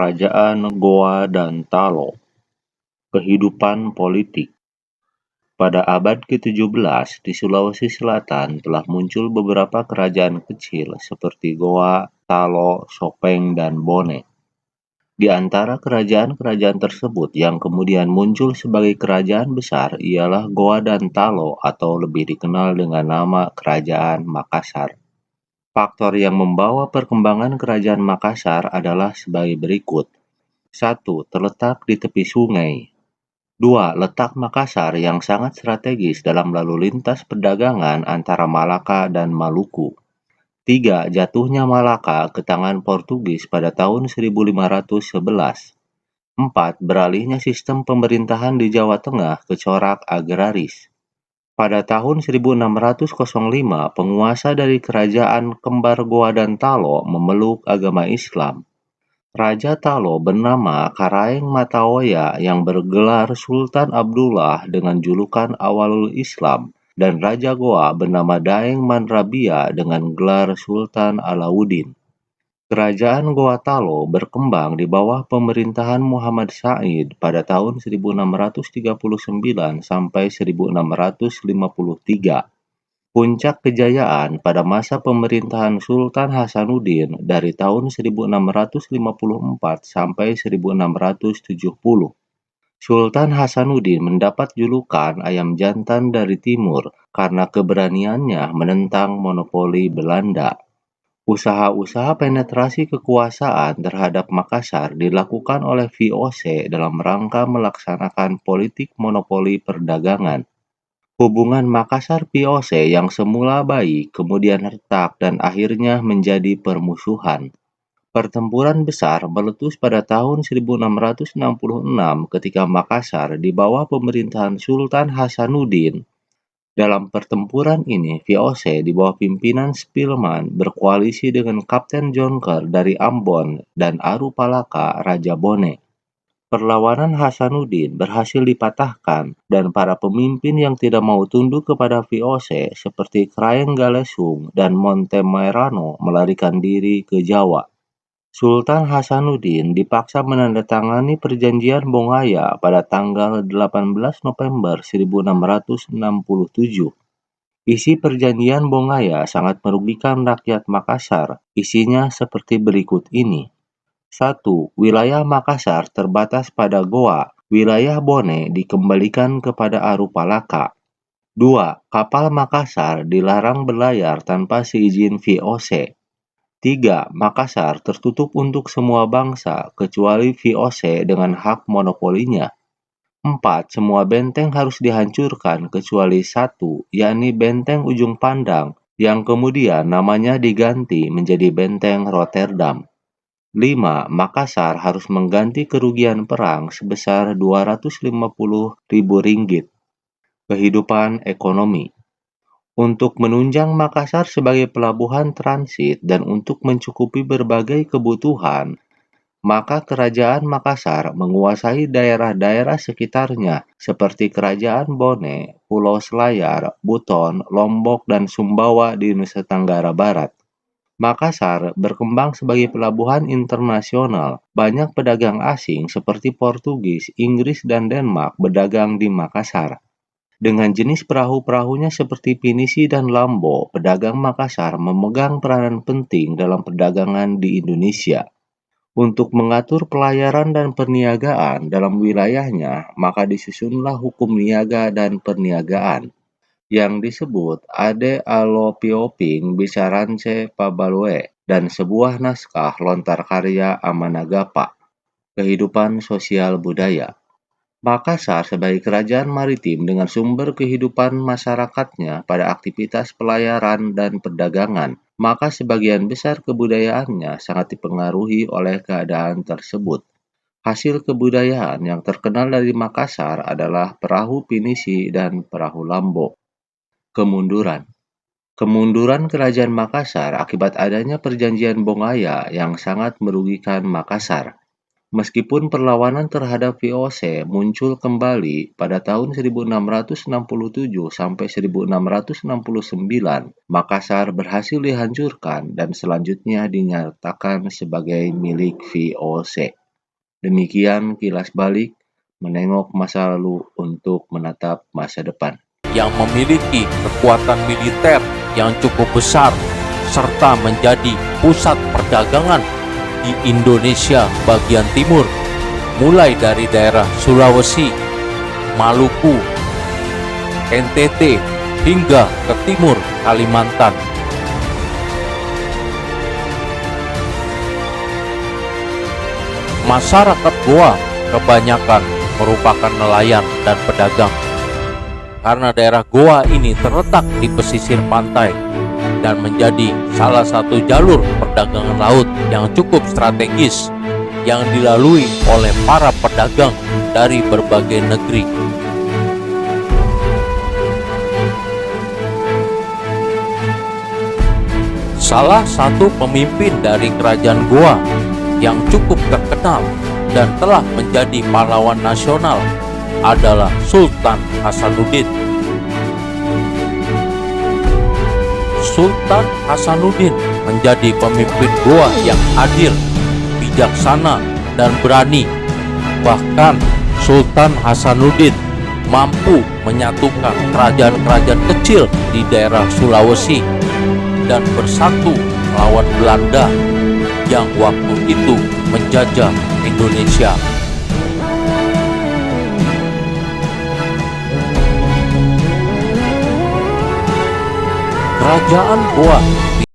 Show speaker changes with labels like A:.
A: Kerajaan Goa dan Talo. Kehidupan politik. Pada abad ke-17 di Sulawesi Selatan telah muncul beberapa kerajaan kecil seperti Goa, Talo, Sopeng, dan Bone. Di antara kerajaan-kerajaan tersebut yang kemudian muncul sebagai kerajaan besar ialah Goa dan Talo atau lebih dikenal dengan nama Kerajaan Makassar. Faktor yang membawa perkembangan Kerajaan Makassar adalah sebagai berikut. 1. Terletak di tepi sungai. 2. Letak Makassar yang sangat strategis dalam lalu lintas perdagangan antara Malaka dan Maluku. 3. Jatuhnya Malaka ke tangan Portugis pada tahun 1511. 4. Beralihnya sistem pemerintahan di Jawa Tengah ke corak agraris. Pada tahun 1605, penguasa dari kerajaan kembar Goa dan Talo memeluk agama Islam. Raja Talo bernama Karaeng Mataoya yang bergelar Sultan Abdullah dengan julukan Awalul Islam, dan Raja Goa bernama Daeng Manrabia dengan gelar Sultan Alauddin. Kerajaan Goa Talo berkembang di bawah pemerintahan Muhammad Said pada tahun 1639 sampai 1653. Puncak kejayaan pada masa pemerintahan Sultan Hasanuddin dari tahun 1654 sampai 1670. Sultan Hasanuddin mendapat julukan ayam jantan dari timur karena keberaniannya menentang monopoli Belanda. Usaha-usaha penetrasi kekuasaan terhadap Makassar dilakukan oleh VOC dalam rangka melaksanakan politik monopoli perdagangan. Hubungan Makassar-VOC yang semula baik kemudian retak dan akhirnya menjadi permusuhan. Pertempuran besar meletus pada tahun 1666 ketika Makassar di bawah pemerintahan Sultan Hasanuddin. Dalam pertempuran ini, VOC di bawah pimpinan Spilman berkoalisi dengan Kapten Jonker dari Ambon dan Aru Palaka, Raja Bone. Perlawanan Hasanuddin berhasil dipatahkan dan para pemimpin yang tidak mau tunduk kepada VOC seperti Kraeng Galesung dan Montemerano melarikan diri ke Jawa. Sultan Hasanuddin dipaksa menandatangani perjanjian Bongaya pada tanggal 18 November 1667. Isi perjanjian Bongaya sangat merugikan rakyat Makassar. Isinya seperti berikut ini. 1. Wilayah Makassar terbatas pada Goa. Wilayah Bone dikembalikan kepada Aru Palaka. 2. Kapal Makassar dilarang berlayar tanpa seizin VOC. 3. Makassar tertutup untuk semua bangsa kecuali VOC dengan hak monopolinya. 4. Semua benteng harus dihancurkan kecuali 1, yakni Benteng Ujung Pandang, yang kemudian namanya diganti menjadi Benteng Rotterdam. 5. Makassar harus mengganti kerugian perang sebesar Rp250.000. Kehidupan ekonomi. Untuk menunjang Makassar sebagai pelabuhan transit dan untuk mencukupi berbagai kebutuhan, maka Kerajaan Makassar menguasai daerah-daerah sekitarnya seperti Kerajaan Bone, Pulau Selayar, Buton, Lombok, dan Sumbawa di Nusa Tenggara Barat. Makassar berkembang sebagai pelabuhan internasional. Banyak pedagang asing seperti Portugis, Inggris, dan Denmark berdagang di Makassar. Dengan jenis perahu-perahunya seperti pinisi dan lambo, pedagang Makassar memegang peranan penting dalam perdagangan di Indonesia. Untuk mengatur pelayaran dan perniagaan dalam wilayahnya, maka disusunlah hukum niaga dan perniagaan, yang disebut Ade Alopioping Bisarance Pabalue, dan sebuah naskah lontar karya Amanagapa. Kehidupan sosial budaya. Makassar sebagai kerajaan maritim dengan sumber kehidupan masyarakatnya pada aktivitas pelayaran dan perdagangan, maka sebagian besar kebudayaannya sangat dipengaruhi oleh keadaan tersebut. Hasil kebudayaan yang terkenal dari Makassar adalah perahu pinisi dan perahu lambo. Kemunduran. Kemunduran kerajaan Makassar akibat adanya perjanjian Bongaya yang sangat merugikan Makassar. Meskipun perlawanan terhadap VOC muncul kembali pada tahun 1667 sampai 1669, Makassar berhasil dihancurkan dan selanjutnya dinyatakan sebagai milik VOC. Demikian kilas balik menengok masa lalu untuk menatap masa depan.
B: Yang memiliki kekuatan militer yang cukup besar serta menjadi pusat perdagangan di Indonesia bagian timur, mulai dari daerah Sulawesi, Maluku, NTT, hingga ke timur Kalimantan. Masyarakat Goa kebanyakan merupakan nelayan dan pedagang. Karena daerah Goa ini terletak di pesisir pantai dan menjadi salah satu jalur perdagangan laut yang cukup strategis yang dilalui oleh para pedagang dari berbagai negeri. Salah satu pemimpin dari kerajaan Goa yang cukup terkenal dan telah menjadi pahlawan nasional adalah Sultan Hasanuddin. Sultan Hasanuddin menjadi pemimpin Goa yang adil, bijaksana, dan berani. Bahkan Sultan Hasanuddin mampu menyatukan kerajaan-kerajaan kecil di daerah Sulawesi dan bersatu melawan Belanda yang waktu itu menjajah Indonesia. Kerajaan Goa